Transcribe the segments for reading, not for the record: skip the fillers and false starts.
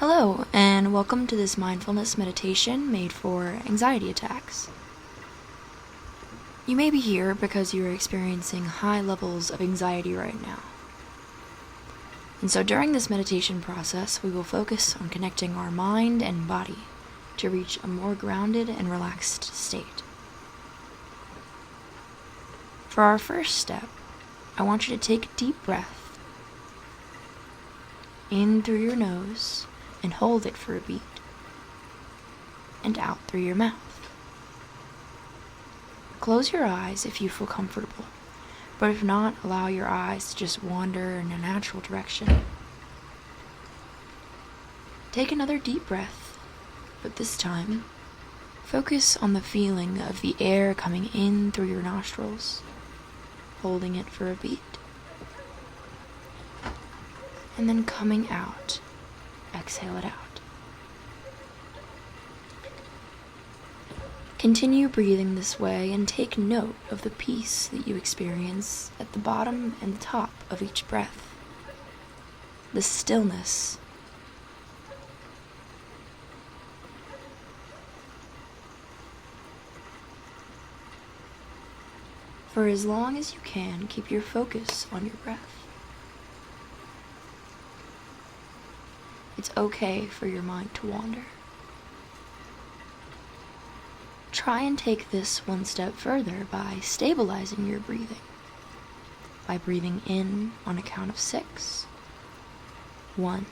Hello, and welcome to this mindfulness meditation made for anxiety attacks. You may be here because you are experiencing high levels of anxiety right now. And so during this meditation process, we will focus on connecting our mind and body to reach a more grounded and relaxed state. For our first step, I want you to take a deep breath in through your nose and hold it for a beat, and out through your mouth. Close your eyes if you feel comfortable, but if not, allow your eyes to just wander in a natural direction. Take another deep breath, but this time, focus on the feeling of the air coming in through your nostrils, holding it for a beat, and then coming out. Exhale it out. Continue breathing this way and take note of the peace that you experience at the bottom and the top of each breath. The stillness. For as long as you can, keep your focus on your breath. It's okay for your mind to wander. Try and take this one step further by stabilizing your breathing. By breathing in on a count of 6. 1,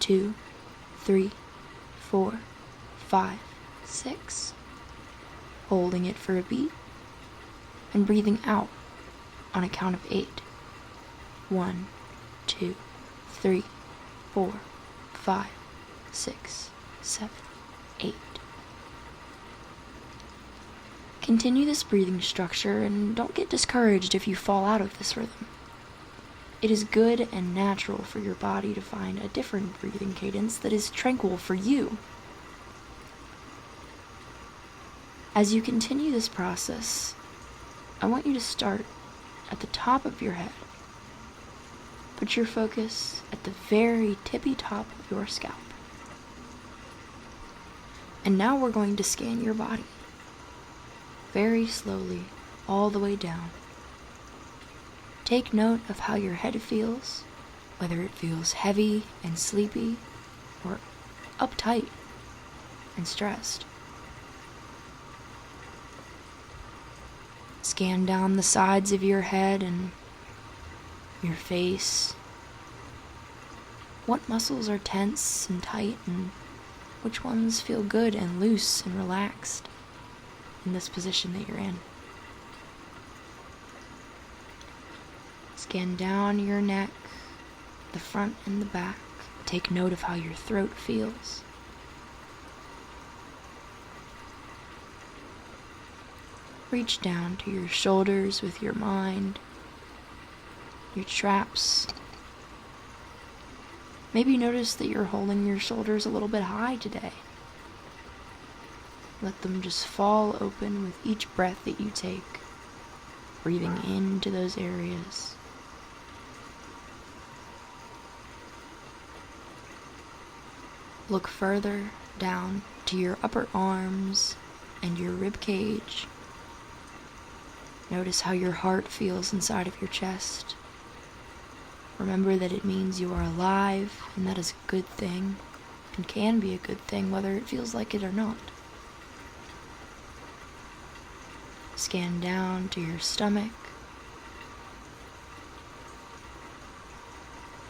2, 3, 4, 5, 6. Holding it for a beat. And breathing out on a count of 8. 1, 2, 3, 4, 5, 6, 7, 8. Continue this breathing structure and don't get discouraged if you fall out of this rhythm. It is good and natural for your body to find a different breathing cadence that is tranquil for you. As you continue this process, I want you to start at the top of your head. Put your focus at the very tippy top of your scalp. And now we're going to scan your body, very slowly, all the way down. Take note of how your head feels, whether it feels heavy and sleepy, or uptight and stressed. Scan down the sides of your head and your face. What muscles are tense and tight, and which ones feel good and loose and relaxed in this position that you're in. Scan down your neck, the front and the back. Take note of how your throat feels. Reach down to your shoulders with your mind, your traps. Maybe notice that you're holding your shoulders a little bit high today. Let them just fall open with each breath that you take, breathing into those areas. Look further down to your upper arms and your rib cage. Notice how your heart feels inside of your chest. Remember that it means you are alive, and that is a good thing, and can be a good thing whether it feels like it or not. Scan down to your stomach,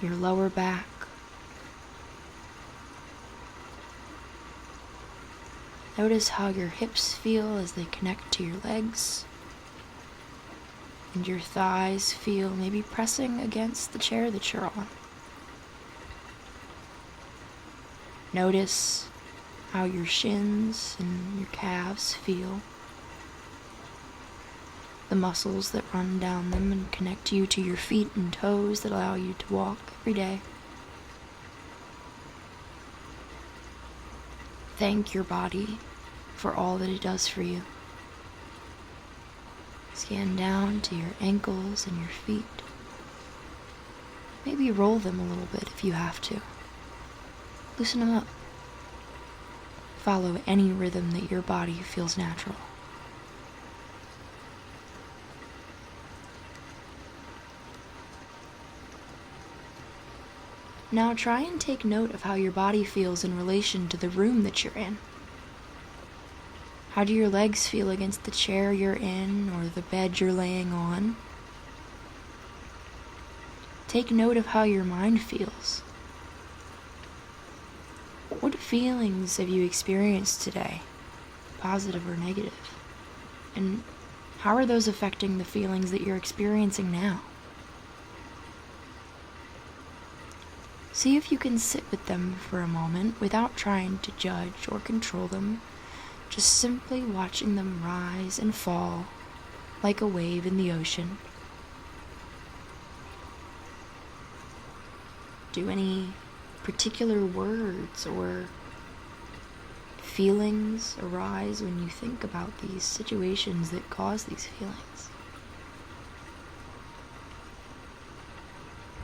your lower back, notice how your hips feel as they connect to your legs, and your thighs feel maybe pressing against the chair that you're on. Notice how your shins and your calves feel, the muscles that run down them and connect you to your feet and toes that allow you to walk every day. Thank your body for all that it does for you. Scan down to your ankles and your feet. Maybe roll them a little bit if you have to. Loosen them up. Follow any rhythm that your body feels natural. Now try and take note of how your body feels in relation to the room that you're in. How do your legs feel against the chair you're in or the bed you're laying on? Take note of how your mind feels. What feelings have you experienced today, positive or negative? And how are those affecting the feelings that you're experiencing now? See if you can sit with them for a moment without trying to judge or control them, just simply watching them rise and fall like a wave in the ocean. Do any particular words or feelings arise when you think about these situations that cause these feelings?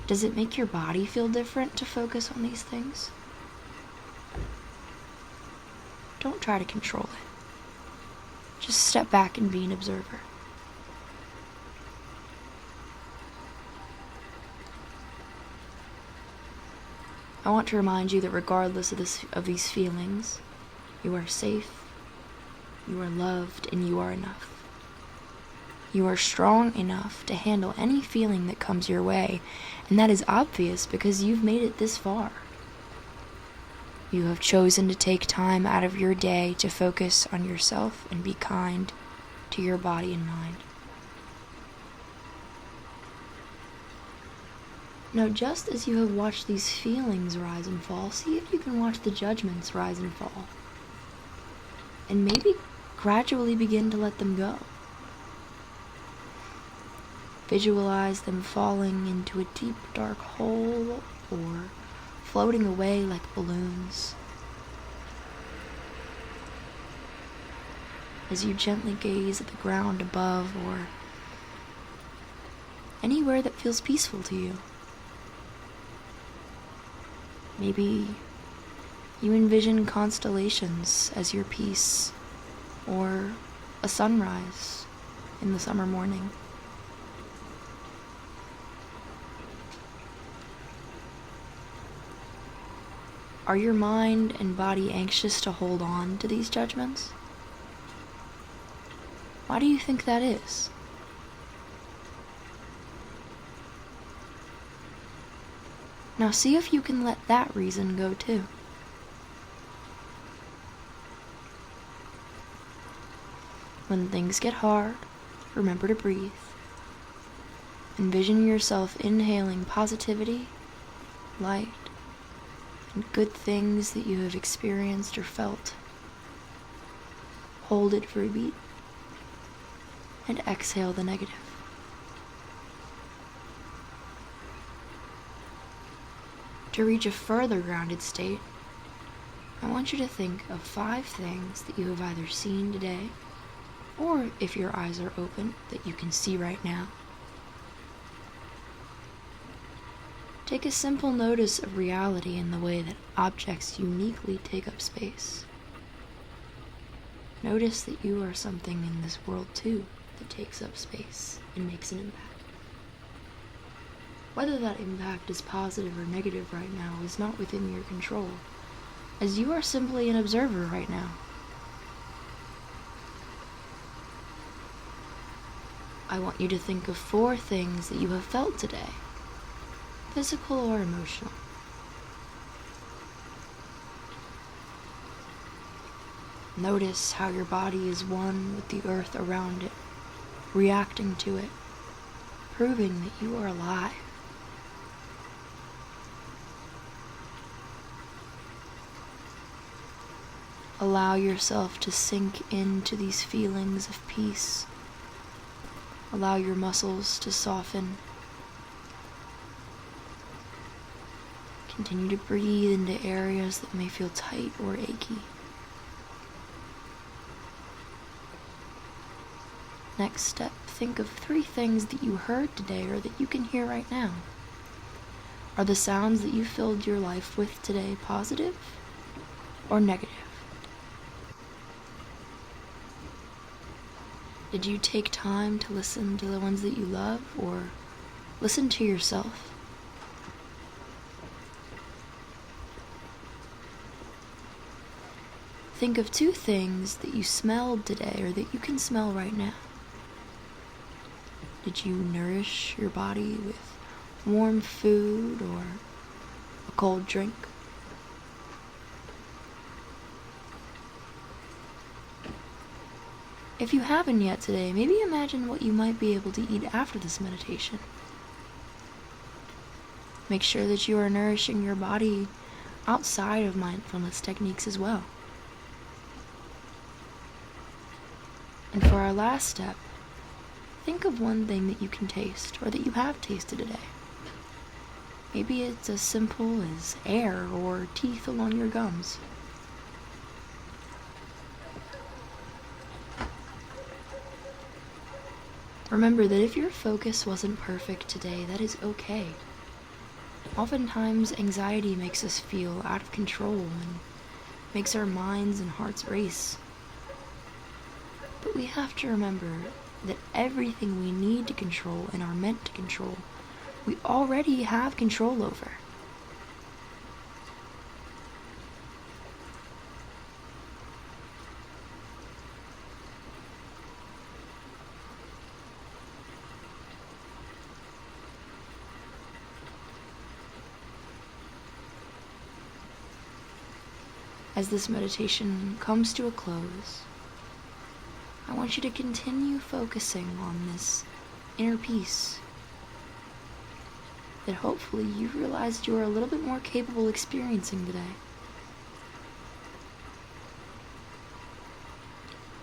Does it make your body feel different to focus on these things? Don't try to control it. Just step back and be an observer. I want to remind you that regardless of these feelings, you are safe, you are loved, and you are enough. You are strong enough to handle any feeling that comes your way, and that is obvious because you've made it this far. You have chosen to take time out of your day to focus on yourself and be kind to your body and mind. Now, just as you have watched these feelings rise and fall, see if you can watch the judgments rise and fall. And maybe gradually begin to let them go. Visualize them falling into a deep, dark hole or floating away like balloons. As you gently gaze at the ground above or anywhere that feels peaceful to you. Maybe you envision constellations as your peace, or a sunrise in the summer morning. Are your mind and body anxious to hold on to these judgments? Why do you think that is? Now see if you can let that reason go too. When things get hard, remember to breathe. Envision yourself inhaling positivity, light, and good things that you have experienced or felt. Hold it for a beat, and exhale the negative. To reach a further grounded state, I want you to think of 5 things that you have either seen today, or if your eyes are open, that you can see right now. Take a simple notice of reality in the way that objects uniquely take up space. Notice that you are something in this world too that takes up space and makes an impact. Whether that impact is positive or negative right now is not within your control, as you are simply an observer right now. I want you to think of 4 things that you have felt today, physical or emotional. Notice how your body is one with the earth around it, reacting to it, proving that you are alive. Allow yourself to sink into these feelings of peace. Allow your muscles to soften. Continue to breathe into areas that may feel tight or achy. Next step, think of 3 things that you heard today or that you can hear right now. Are the sounds that you filled your life with today positive or negative? Did you take time to listen to the ones that you love, or listen to yourself? Think of 2 things that you smelled today or that you can smell right now. Did you nourish your body with warm food or a cold drink? If you haven't yet today, maybe imagine what you might be able to eat after this meditation. Make sure that you are nourishing your body outside of mindfulness techniques as well. And for our last step, think of one thing that you can taste or that you have tasted today. Maybe it's as simple as air or teeth along your gums. Remember that if your focus wasn't perfect today, that is okay. Oftentimes, anxiety makes us feel out of control and makes our minds and hearts race. But we have to remember that everything we need to control and are meant to control, we already have control over. As this meditation comes to a close, I want you to continue focusing on this inner peace that hopefully you realized you are a little bit more capable experiencing today.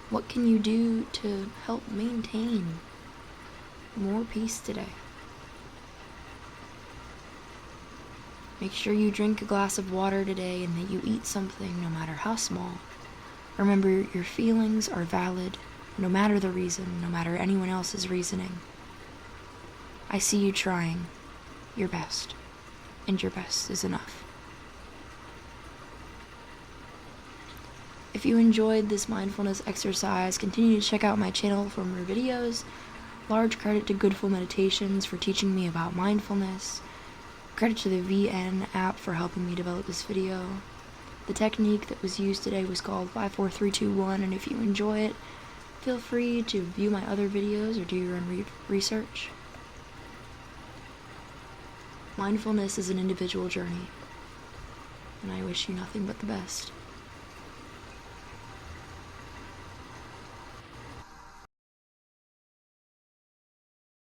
What can you do to help maintain more peace today? Make sure you drink a glass of water today and that you eat something, no matter how small. Remember, your feelings are valid, no matter the reason, no matter anyone else's reasoning. I see you trying your best, and your best is enough. If you enjoyed this mindfulness exercise, continue to check out my channel for more videos. Large credit to Goodful Meditations for teaching me about mindfulness. Credit to the VN app for helping me develop this video. The technique that was used today was called 54321, and if you enjoy it, feel free to view my other videos or do your own research. Mindfulness is an individual journey, and I wish you nothing but the best.